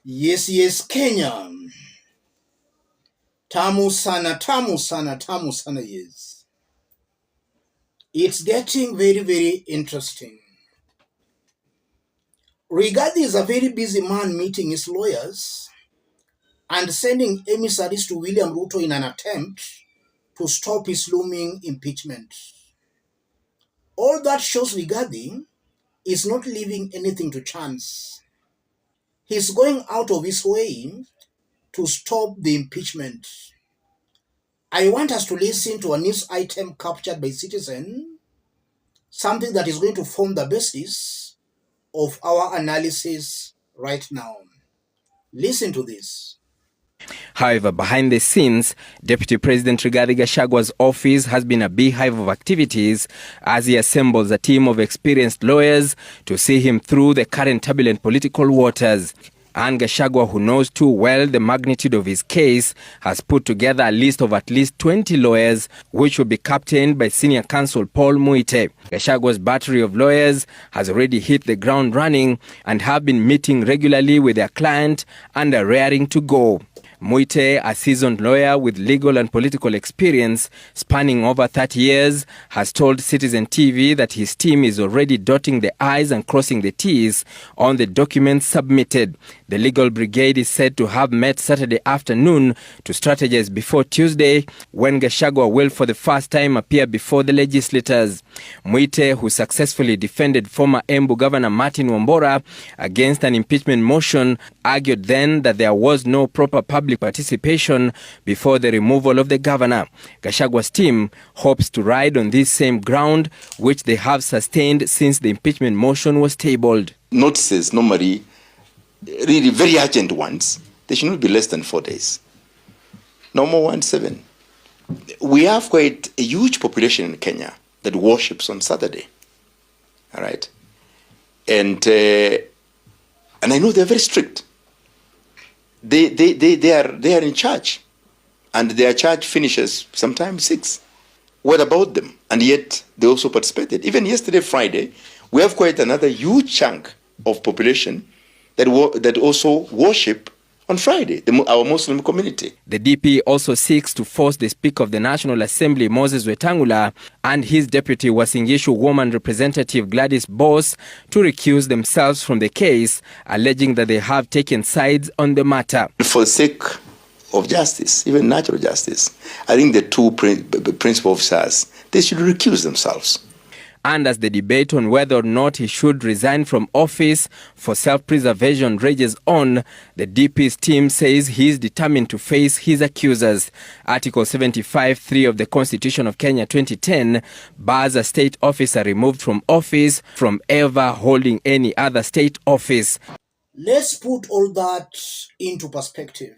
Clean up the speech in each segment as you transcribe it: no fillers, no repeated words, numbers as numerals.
Yes, Kenya. Tamu sana, tamu sana, tamu sana, yes. It's getting very interesting. Rigathi is a very busy man meeting his lawyers and sending emissaries to William Ruto in an attempt to stop his looming impeachment. All that shows Rigathi is not leaving anything to chance. He's going out of his way to stop the impeachment. I want us to listen to a news item captured by Citizen, something that is going to form the basis of our analysis right now. Listen to this. However, behind the scenes, Deputy President Rigathi Gachagua's office has been a beehive of activities as he assembles a team of experienced lawyers to see him through the current turbulent political waters. And Gachagua, who knows too well the magnitude of his case, has put together a list of at least 20 lawyers, which will be captained by senior counsel Paul Muite. Gachagua's battery of lawyers has already hit the ground running and have been meeting regularly with their client and are raring to go. Muite, a seasoned lawyer with legal and political experience spanning over 30 years, has told Citizen TV that his team is already dotting the I's and crossing the T's on the documents submitted. The legal brigade is said to have met Saturday afternoon to strategize before Tuesday, when Gachagua will for the first time appear before the legislators. Muite, who successfully defended former Embu Governor Martin Wambora against an impeachment motion, argued then that there was no proper public participation before the removal of the governor. Gachagua's team hopes to ride on this same ground, which they have sustained since the impeachment motion was tabled. Notices normally, really very urgent ones, they should not be less than 4 days. No more 1-7. We have quite a huge population in Kenya that worships on Saturday. All right, and I know they're very strict. They are in charge, and their charge finishes sometimes 6. What about them? And yet they also participated. Even yesterday, Friday, we have quite another huge chunk of population that also worship on Friday, our Muslim community. The DP also seeks to force the Speaker of the National Assembly, Moses Wetangula, and his deputy Uasin Gishu woman representative Gladys Boss to recuse themselves from the case, alleging that they have taken sides on the matter. For the sake of justice, even natural justice, I think the two principal officers, they should recuse themselves. And as the debate on whether or not he should resign from office for self-preservation rages on, the DP's team says he is determined to face his accusers. Article 75(3) of the Constitution of Kenya 2010 bars a state officer removed from office from ever holding any other state office. Let's put all that into perspective.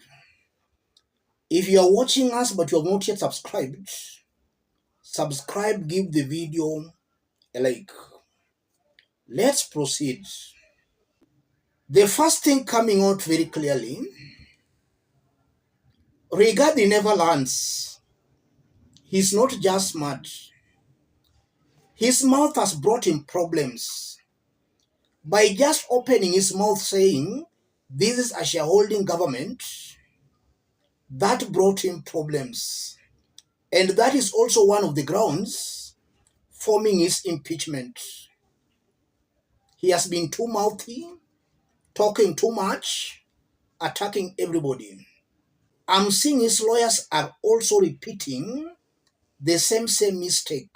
If you are watching us but you have not yet subscribed, subscribe, give the video a like. Let's proceed. The first thing coming out very clearly, Rigathi never learns. He's not just smart. His mouth has brought him problems. By just opening his mouth saying, this is a shareholding government, that brought him problems. And that is also one of the grounds forming his impeachment. He has been too mouthy, talking too much, attacking everybody. I'm seeing his lawyers are also repeating the same mistake.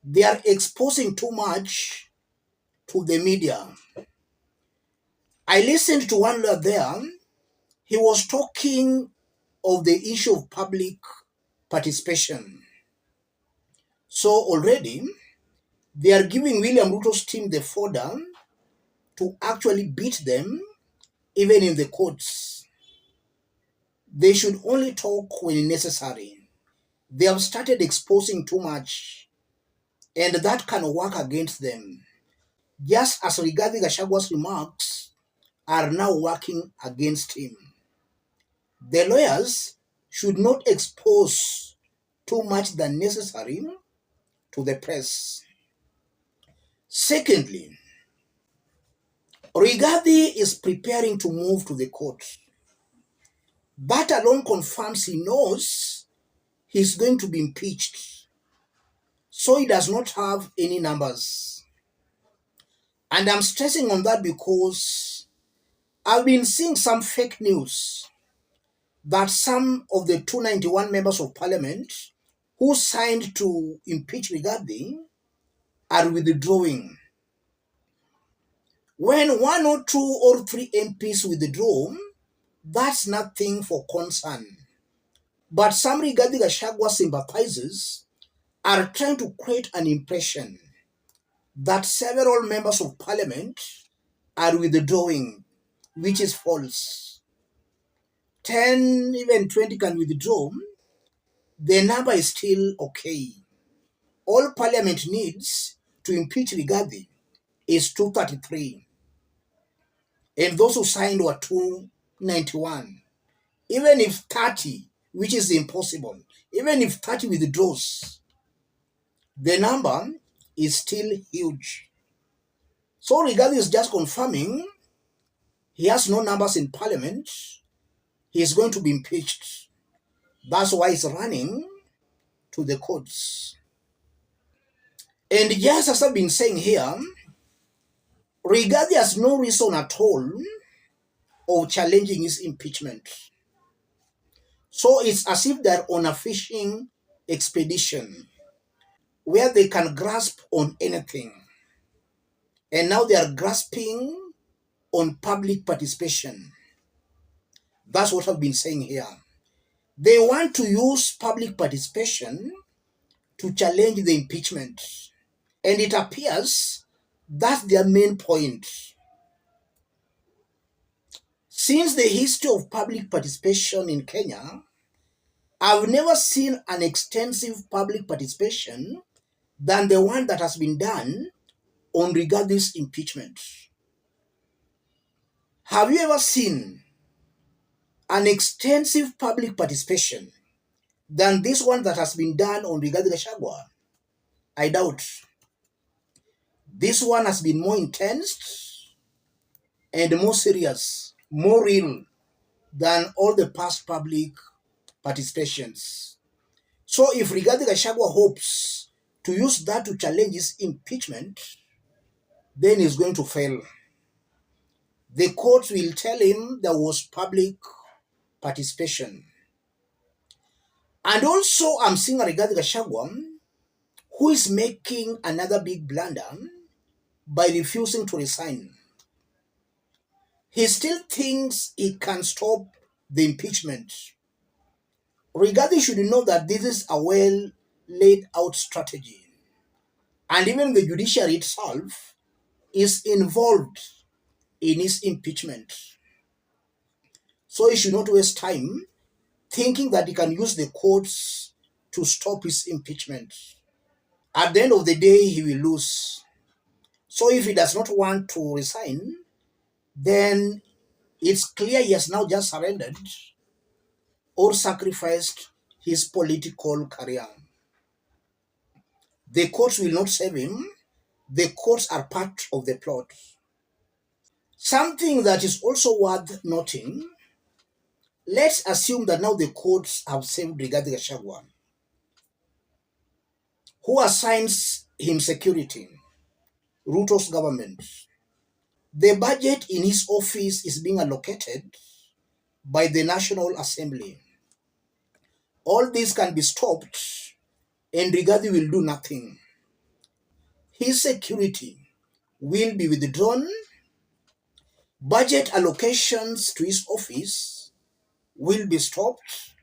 They are exposing too much to the media. I listened to one lawyer there. He was talking of the issue of public participation. So already, they are giving William Ruto's team the fodder to actually beat them, even in the courts. They should only talk when necessary. They have started exposing too much, and that can work against them. Just as Rigathi Gachagua's remarks are now working against him. The lawyers should not expose too much than necessary to the press. Secondly, Rigathi is preparing to move to the court. That alone confirms he knows he's going to be impeached. So he does not have any numbers. And I'm stressing on that because I've been seeing some fake news that some of the 291 members of parliament who signed to impeach Rigathi are withdrawing. When one or two or three MPs withdraw, that's nothing for concern. But some Rigathi Gachagua sympathizers are trying to create an impression that several members of parliament are withdrawing, which is false. 10, even 20 can withdraw. The number is still okay. All parliament needs to impeach Rigathi is 233. And those who signed were 291. Even if 30, which is impossible, even if 30 withdraws, the number is still huge. So Rigathi is just confirming he has no numbers in parliament. He is going to be impeached. That's why he's running to the courts. And just as I've been saying here, Rigathi has no reason at all of challenging his impeachment. So it's as if they're on a fishing expedition where they can grasp on anything. And now they are grasping on public participation. That's what I've been saying here. They want to use public participation to challenge the impeachment. And it appears that's their main point. Since the history of public participation in Kenya, I've never seen an extensive public participation than the one that has been done on Rigathi's impeachment. Have you ever seen an extensive public participation than this one that has been done on Rigathi Gachagua? I doubt. This one has been more intense and more serious, more real than all the past public participations. So if Rigathi Gachagua hopes to use that to challenge his impeachment, then he's going to fail. The court will tell him there was public participation. And also I'm seeing Rigathi Gachagua who is making another big blunder by refusing to resign. He still thinks he can stop the impeachment. Rigathi should know that this is a well laid out strategy. And even the judiciary itself is involved in his impeachment. So he should not waste time thinking that he can use the courts to stop his impeachment. At the end of the day, he will lose. So if he does not want to resign, then it's clear he has now just surrendered or sacrificed his political career. The courts will not save him. The courts are part of the plot. Something that is also worth noting, let's assume that now the courts have saved Rigathi Gachagua. Who assigns him security? Ruto's government. The budget in his office is being allocated by the National Assembly. All this can be stopped and Rigathi will do nothing. His security will be withdrawn. Budget allocations to his office will be stopped.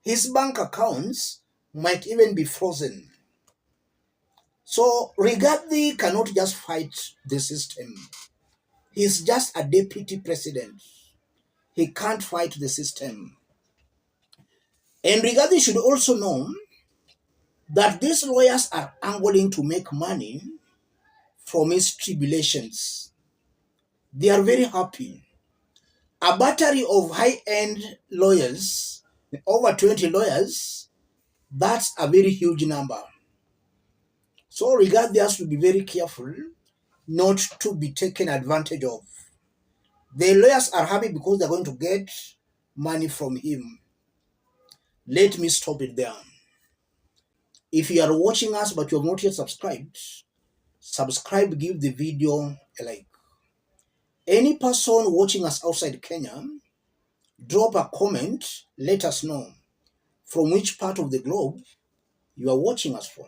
His bank accounts might even be frozen. So Rigathi cannot just fight the system. He's just a deputy president. He can't fight the system. And Rigathi should also know that these lawyers are angling to make money from his tribulations. They are very happy. A battery of high-end lawyers, over 20 lawyers, that's a very huge number. So Rigathi has to be very careful not to be taken advantage of. The lawyers are happy because they're going to get money from him. Let me stop it there. If you are watching us but you have not yet subscribed, subscribe, give the video a like. Any person watching us outside Kenya, drop a comment, let us know from which part of the globe you are watching us from.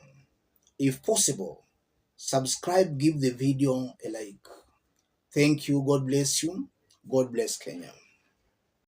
If possible, subscribe, give the video a like. Thank you. God bless you. God bless Kenya.